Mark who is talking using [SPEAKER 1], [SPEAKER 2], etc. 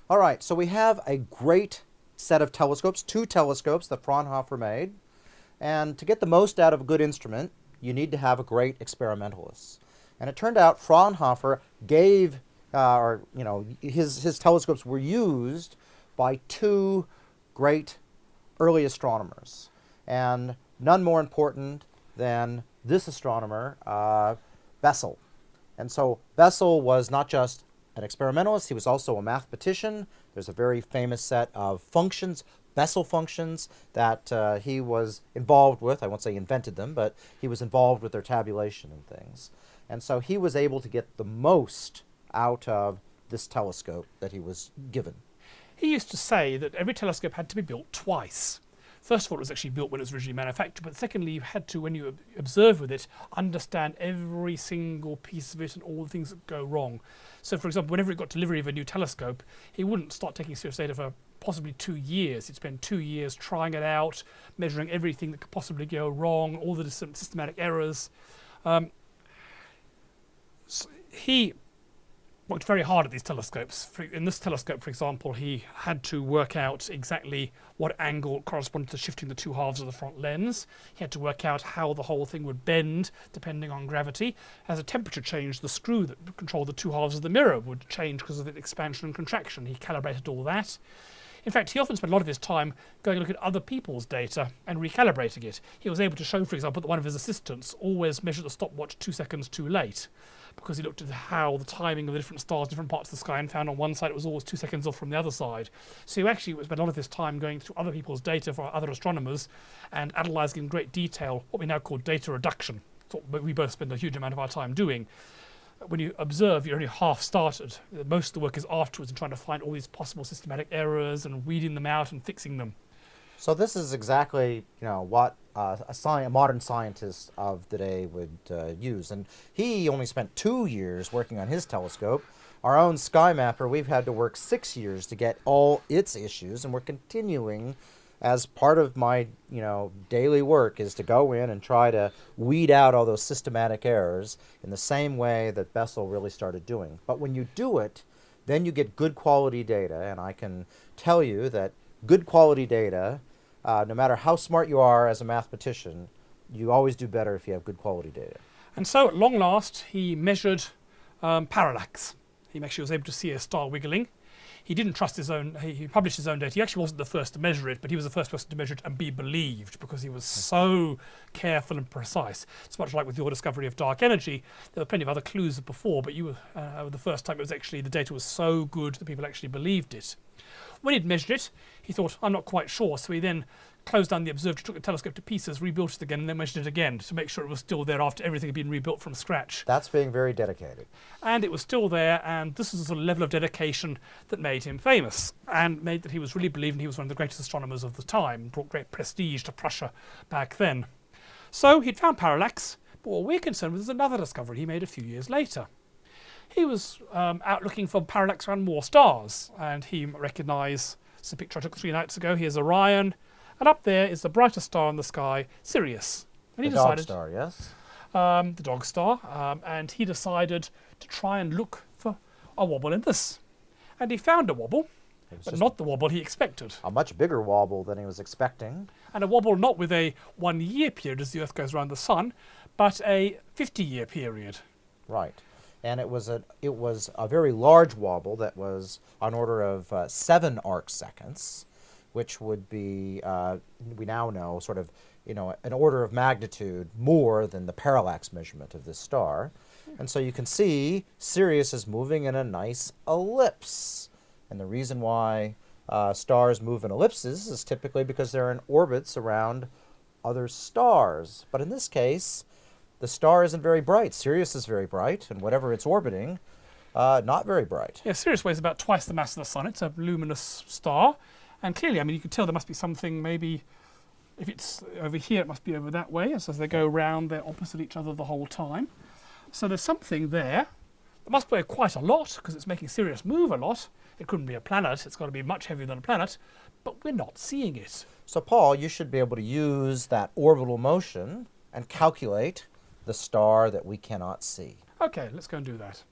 [SPEAKER 1] All right, so we have a great set of telescopes, two telescopes that Fraunhofer made. And to get the most out of a good instrument, you need to have a great experimentalist. And it turned out Fraunhofer gave, his telescopes were used by two great early astronomers. And none more important than this astronomer, Bessel. And so Bessel was not just an experimentalist, he was also a mathematician. There's a very famous set of functions, Bessel functions, that he was involved with. I won't say invented them, but he was involved with their tabulation and things. And so he was able to get the most out of this telescope that he was given.
[SPEAKER 2] He used to say that every telescope had to be built twice. First of all, it was actually built when it was originally manufactured, but secondly, you had to, when you observe with it, understand every single piece of it and all the things that go wrong. So, for example, whenever he got delivery of a new telescope, he wouldn't start taking serious data for possibly 2 years. He'd spend 2 years trying it out, measuring everything that could possibly go wrong, all the systematic errors. So he worked very hard at these telescopes. In this telescope, for example, he had to work out exactly what angle corresponded to shifting the two halves of the front lens. He had to work out how the whole thing would bend depending on gravity. As a temperature changed, the screw that controlled the two halves of the mirror would change because of the expansion and contraction. He calibrated all that. In fact, he often spent a lot of his time going to look at other people's data and recalibrating it. He was able to show, for example, that one of his assistants always measured the stopwatch 2 seconds too late, because he looked at how the timing of the different stars, different parts of the sky, and found on one side it was always 2 seconds off from the other side. So he actually spent a lot of his time going through other people's data for other astronomers and analysing in great detail what we now call data reduction. It's what we both spend a huge amount of our time doing. When you observe, you're only half started. Most of the work is afterwards in trying to find all these possible systematic errors and weeding them out and fixing them.
[SPEAKER 1] So this is exactly, what a modern scientist of the day would use. And he only spent 2 years working on his telescope. Our own Sky Mapper, we've had to work 6 years to get all its issues, and we're continuing as part of my, daily work is to go in and try to weed out all those systematic errors in the same way that Bessel really started doing. But when you do it, then you get good quality data, and I can tell you that good quality data, no matter how smart you are as a mathematician, you always do better if you have good quality data.
[SPEAKER 2] And so at long last, he measured parallax. He actually was able to see a star wiggling. He didn't trust his own, he published his own data. He actually wasn't the first to measure it, but he was the first person to measure it and be believed because he was so careful and precise. It's much like with your discovery of dark energy. There were plenty of other clues before, but you were the first time it was actually, the data was so good that people actually believed it. When he'd measured it, he thought, I'm not quite sure, so he then closed down the observatory, took the telescope to pieces, rebuilt it again, and then measured it again to make sure it was still there after everything had been rebuilt from scratch.
[SPEAKER 1] That's being very dedicated.
[SPEAKER 2] And it was still there, and this is the sort of level of dedication that made him famous, and made that he was really believed he was one of the greatest astronomers of the time, brought great prestige to Prussia back then. So he'd found parallax, but what we're concerned with is another discovery he made a few years later. He was out looking for parallax around more stars, and he recognised, this is a picture I took 3 nights ago, here's Orion, and up there is the brightest star in the sky, Sirius. And he decided,
[SPEAKER 1] dog star, yes?
[SPEAKER 2] The dog star, and he decided to try and look for a wobble in this. And he found a wobble, but not the wobble he expected.
[SPEAKER 1] A much bigger wobble than he was expecting.
[SPEAKER 2] And a wobble not with a 1-year period as the Earth goes around the Sun, but a 50-year period.
[SPEAKER 1] Right. And it was a very large wobble that was on order of 7 arc seconds, which would be, we now know, sort of, an order of magnitude more than the parallax measurement of this star. And so you can see Sirius is moving in a nice ellipse. And the reason why stars move in ellipses is typically because they're in orbits around other stars. But in this case, the star isn't very bright. Sirius is very bright, and whatever it's orbiting, not very bright.
[SPEAKER 2] Yeah, Sirius weighs about twice the mass of the Sun. It's a luminous star. And clearly, you can tell there must be something, maybe, if it's over here, it must be over that way. So as they go round, they're opposite each other the whole time. So there's something there. It must weigh quite a lot, because it's making Sirius move a lot. It couldn't be a planet. It's got to be much heavier than a planet. But we're not seeing it.
[SPEAKER 1] So, Paul, you should be able to use that orbital motion and calculate the star that we cannot see.
[SPEAKER 2] OK, let's go and do that.